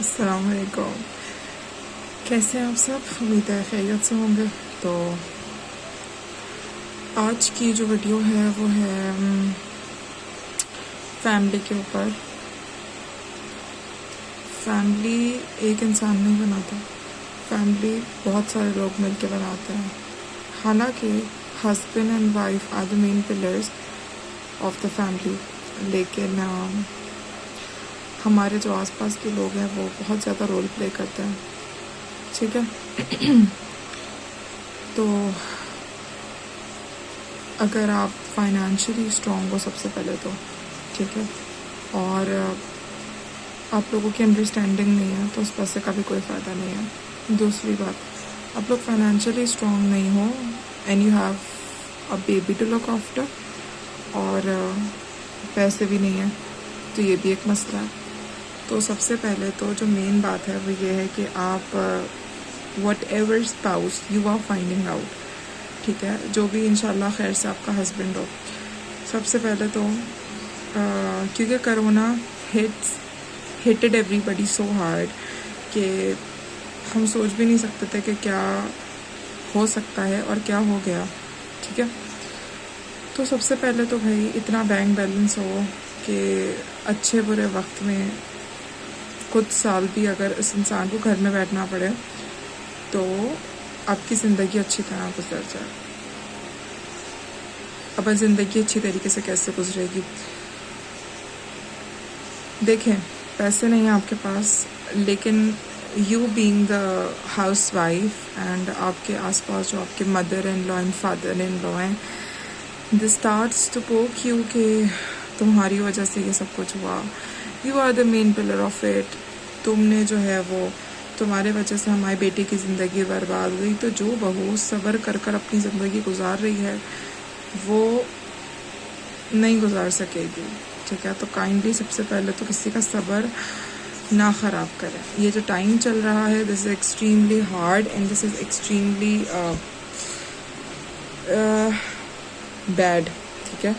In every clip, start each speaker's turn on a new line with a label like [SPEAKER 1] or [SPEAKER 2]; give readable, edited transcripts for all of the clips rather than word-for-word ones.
[SPEAKER 1] السلام علیکم، کیسے ہیں آپ سب؟ امید ہے خیریت سے ہوں گے۔ تو آج کی جو ویڈیو ہے وہ ہے فیملی کے اوپر۔ فیملی ایک انسان نہیں بناتا، فیملی بہت سارے لوگ مل کے بناتے ہیں۔ حالانکہ husband and wife are the main pillars of the family, لیکن ہمارے جو آس پاس کے لوگ ہیں وہ بہت زیادہ رول پلے کرتے ہیں، ٹھیک ہے؟ تو اگر آپ فائنینشلی اسٹرانگ ہو سب سے پہلے تو ٹھیک ہے، اور آپ لوگوں کی انڈرسٹینڈنگ نہیں ہے تو اس پیسے کا بھی کوئی فائدہ نہیں ہے۔ دوسری بات، آپ لوگ فائنینشلی اسٹرانگ نہیں ہو and you have a baby to look after, اور پیسے بھی نہیں ہیں، تو یہ بھی ایک مسئلہ ہے۔ تو سب سے پہلے تو جو مین بات ہے وہ یہ ہے کہ آپ whatever spouse you are finding out, ٹھیک ہے، جو بھی انشاءاللہ خیر سے آپ کا ہسبینڈ ہو، سب سے پہلے تو کیونکہ کرونا ہٹڈ ایوری بڈی سو ہارڈ کہ ہم سوچ بھی نہیں سکتے تھے کہ کیا ہو سکتا ہے اور کیا ہو گیا، ٹھیک ہے۔ تو سب سے پہلے تو بھائی اتنا بینک بیلنس ہو کہ اچھے برے وقت میں کچھ سال بھی اگر اس انسان کو گھر میں بیٹھنا پڑے تو آپ کی زندگی اچھی طرح گزر جائے۔ اب زندگی اچھی طریقے سے کیسے گزرے گی؟ دیکھیں، پیسے نہیں ہیں آپ کے پاس، لیکن you being the housewife and آپ کے آس پاس جو آپ کے mother in law and father in law ہیں، they starts to poke you کہ تمہاری وجہ سے یہ سب کچھ ہوا، you are the main pillar of it, تم نے جو ہے وہ تمہارے وجہ سے ہماری بیٹی کی زندگی برباد ہوئی۔ تو جو بہو صبر کر کر اپنی زندگی گزار رہی ہے وہ نہیں گزار سکے گی، ٹھیک ہے۔ تو کائنڈلی سب سے پہلے تو کسی کا صبر نہ خراب کریں۔ یہ جو ٹائم چل رہا ہے this is extremely hard and this is extremely bad, ٹھیک ہے۔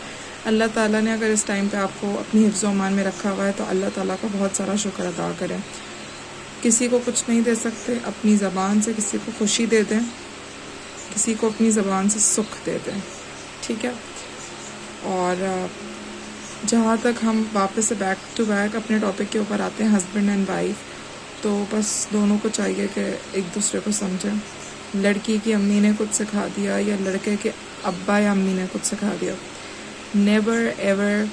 [SPEAKER 1] اللہ تعالیٰ نے اگر اس ٹائم پہ آپ کو اپنی حفظ و امان میں رکھا ہوا ہے تو اللہ تعالیٰ کا بہت سارا شکر ادا کریں۔ کسی کو کچھ نہیں دے سکتے، اپنی زبان سے کسی کو خوشی دے دیں، کسی کو اپنی زبان سے سکھ دے دیں، ٹھیک ہے۔ اور جہاں تک ہم واپس سے بیک ٹو بیک اپنے ٹاپک کے اوپر آتے ہیں ہسبینڈ اینڈ وائف، تو بس دونوں کو چاہیے کہ ایک دوسرے کو سمجھیں۔ لڑکی کی امی نے کچھ سکھا دیا یا لڑکے کے ابا یا امی نے کچھ سکھا دیا، never ever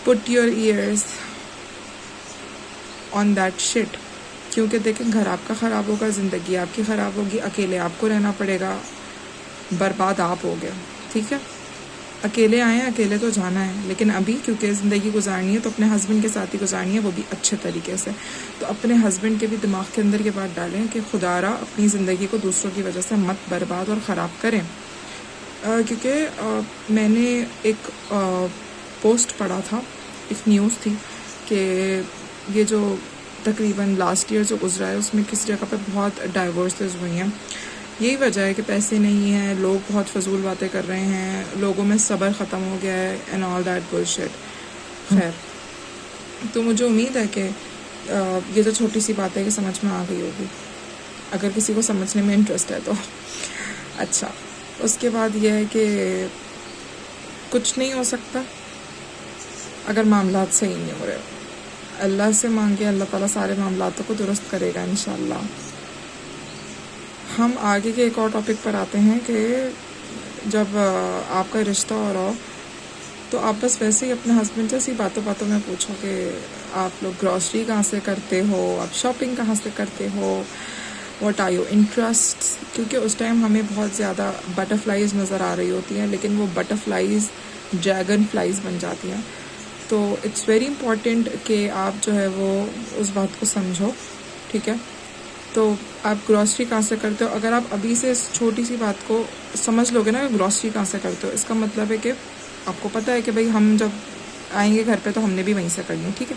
[SPEAKER 1] put your ears on that shit, کیونکہ دیکھیں گھر آپ کا خراب ہوگا، زندگی آپ کی خراب ہوگی، اکیلے آپ کو رہنا پڑے گا، برباد آپ ہو گئے، ٹھیک ہے۔ اکیلے آئے ہیں، اکیلے تو جانا ہے، لیکن ابھی کیونکہ زندگی گزارنی ہے تو اپنے ہسبینڈ کے ساتھ ہی گزارنی ہے، وہ بھی اچھے طریقے سے۔ تو اپنے ہسبینڈ کے بھی دماغ کے اندر یہ بات ڈالیں کہ خدا را اپنی زندگی کو دوسروں کی وجہ سے مت برباد اور خراب کریں۔ کیونکہ میں نے ایک پوسٹ پڑھا تھا، ایک نیوز تھی کہ یہ جو تقریباً لاسٹ ایئر جو گزرا ہے اس میں کسی جگہ پہ بہت ڈائیورسز ہوئی ہیں۔ یہی وجہ ہے کہ پیسے نہیں ہیں، لوگ بہت فضول باتیں کر رہے ہیں، لوگوں میں صبر ختم ہو گیا ہے اینڈ آل دیٹ بلشٹ۔ خیر، تو مجھے امید ہے کہ یہ جو چھوٹی سی بات ہے کہ سمجھ میں آ گئی ہوگی، اگر کسی کو سمجھنے میں انٹرسٹ ہے تو۔ اچھا، اس کے بعد یہ ہے کہ کچھ نہیں ہو سکتا اگر معاملات صحیح نہیں ہو رہے، اللہ سے مانگے، اللہ تعالیٰ سارے معاملات کو درست کرے گا انشاءاللہ۔ ہم آگے کے ایک اور ٹاپک پر آتے ہیں کہ جب آپ کا رشتہ ہو رہا ہو تو آپ بس ویسے ہی اپنے ہسبینڈ سے اسی باتوں میں پوچھو کہ آپ لوگ گروسری کہاں سے کرتے ہو، آپ شاپنگ کہاں سے کرتے ہو، واٹ آر یور انٹرسٹ، کیونکہ اس ٹائم ہمیں بہت زیادہ بٹر فلائز نظر آ رہی ہوتی ہیں، لیکن وہ بٹر فلائز ڈریگن فلائز بن جاتی ہیں. تو اٹس ویری امپورٹنٹ کہ آپ جو ہے وہ اس بات کو سمجھو، ٹھیک ہے. تو آپ گروسری کہاں سے کرتے ہو؟ اگر آپ ابھی سے اس چھوٹی سی بات کو سمجھ لو گے نا کہ گروسری کہاں سے کرتے ہو، اس کا مطلب ہے کہ آپ کو پتہ ہے کہ بھئی ہم جب آئیں گے گھر پہ تو ہم نے بھی وہیں سے کرنی ہے، ٹھیک ہے.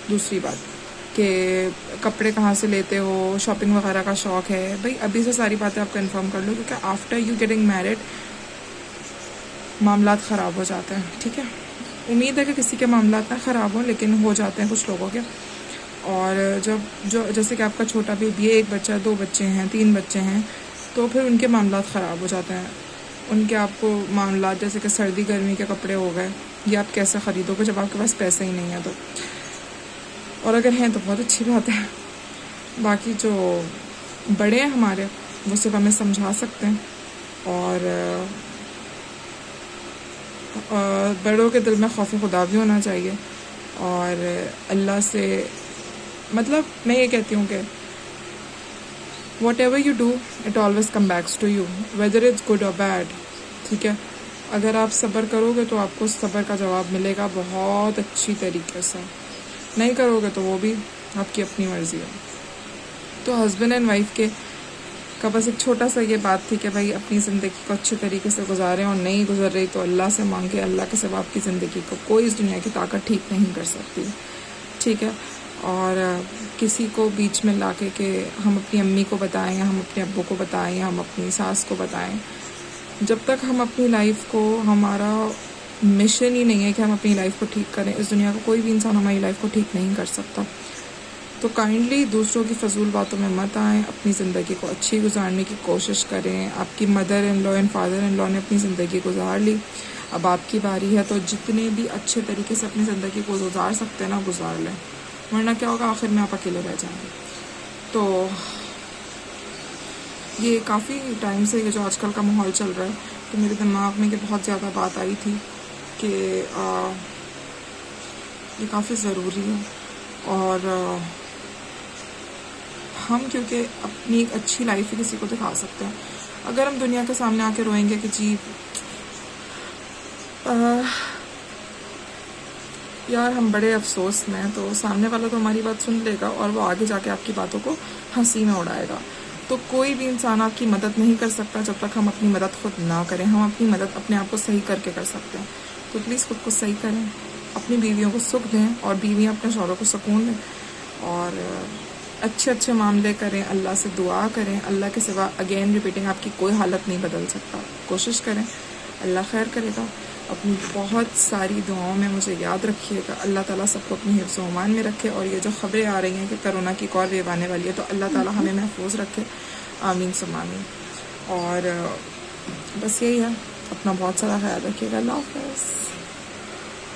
[SPEAKER 1] دوسری بات کہ کپڑے کہاں سے لیتے ہو، شاپنگ وغیرہ کا شوق ہے، بھئی ابھی سے ساری باتیں آپ کنفرم کر لو، کیونکہ آفٹر یو گیٹنگ میرڈ معاملات خراب ہو جاتے ہیں، ٹھیک ہے. امید ہے کہ کسی کے معاملات نہ خراب ہوں، لیکن ہو جاتے ہیں کچھ لوگوں کے. اور جو جیسے کہ آپ کا چھوٹا بیبی ہے، 1 بچہ 2 بچے ہیں 3 بچے ہیں، تو پھر ان کے معاملات خراب ہو جاتے ہیں. ان کے آپ کو معاملات جیسے کہ سردی گرمی کے کپڑے ہو گئے، یہ آپ کیسے خریدو گے جب آپ کے پاس پیسے ہی نہیں ہیں تو، اور اگر ہیں تو بہت اچھی بات ہے. باقی جو بڑے ہیں ہمارے، وہ صرف ہمیں سمجھا سکتے ہیں، اور بڑوں کے دل میں خوف خدا بھی ہونا چاہیے. اور اللہ سے مطلب میں یہ کہتی ہوں کہ whatever you do it always come backs to you, whether it's good اور بیڈ، ٹھیک ہے. اگر آپ صبر کرو گے تو آپ کو صبر کا جواب ملے گا بہت اچھی طریقے سے، نہیں کرو گے تو وہ بھی آپ کی اپنی مرضی ہے. تو ہسبینڈ اینڈ وائف کے کا بس ایک چھوٹا سا یہ بات تھی کہ بھائی اپنی زندگی کو اچھے طریقے سے گزاریں، اور نہیں گزر رہی تو اللہ سے مانگے. اللہ کے سوا آپ کی زندگی کو کوئی اس دنیا کی طاقت ٹھیک نہیں کر سکتی، ٹھیک ہے. اور کسی کو بیچ میں لا کے کہ ہم اپنی امی کو بتائیں یا ہم اپنے ابو کو بتائیں یا ہم اپنی ساس کو بتائیں، جب تک ہم اپنی لائف کو، ہمارا مشن ہی نہیں ہے کہ ہم اپنی لائف کو ٹھیک کریں، اس دنیا کا کوئی بھی انسان ہماری لائف کو ٹھیک نہیں کر سکتا. تو کائنڈلی دوسروں کی فضول باتوں میں مت آئیں، اپنی زندگی کو اچھی گزارنے کی کوشش کریں. آپ کی mother in law and father in law نے اپنی زندگی گزار لی، اب آپ کی باری ہے، تو جتنے بھی اچھے طریقے سے اپنی زندگی کو گزار سکتے ہیں نا گزار لیں، ورنہ کیا ہوگا آخر میں آپ اکیلے رہ جائیں گے. تو یہ کافی ٹائم سے یہ جو آج کل کا ماحول چل رہا ہے، تو میرے دماغ میں یہ بہت زیادہ بات آئی تھی کہ یہ کافی ضروری ہے. اور ہم کیونکہ اپنی ایک اچھی لائف ہی کسی کو دکھا سکتے ہیں. اگر ہم دنیا کے سامنے آ کے روئیں گے کہ جی یار ہم بڑے افسوس میں ہیں، تو سامنے والا تو ہماری بات سن لے گا اور وہ آگے جا کے آپ کی باتوں کو ہنسی میں اڑائے گا. تو کوئی بھی انسان آپ کی مدد نہیں کر سکتا جب تک ہم اپنی مدد خود نہ کریں. ہم اپنی مدد اپنے آپ کو صحیح کر کے کر سکتے ہیں. تو پلیز خود کو صحیح کریں، اپنی بیویوں کو سکھ دیں، اور بیویاں اپنے شوہروں کو سکون دیں، اور اچھے اچھے معاملے کریں، اللہ سے دعا کریں. اللہ کے سوا اگین ریپیٹنگ آپ کی کوئی حالت نہیں بدل سکتا. کوشش کریں، اللہ خیر کرے گا. اپنی بہت ساری دعاؤں میں مجھے یاد رکھیے گا. اللہ تعالیٰ سب کو اپنی حفظ و امان میں رکھے. اور یہ جو خبریں آ رہی ہیں کہ کرونا کی ایک اور ویو آنے والی ہے، تو اللہ تعالیٰ ہمیں محفوظ رکھے، آمین ثم آمین. اور بس یہی ہے، اپنا بہت سارا خیال رکھیے گا. اللہ حافظ.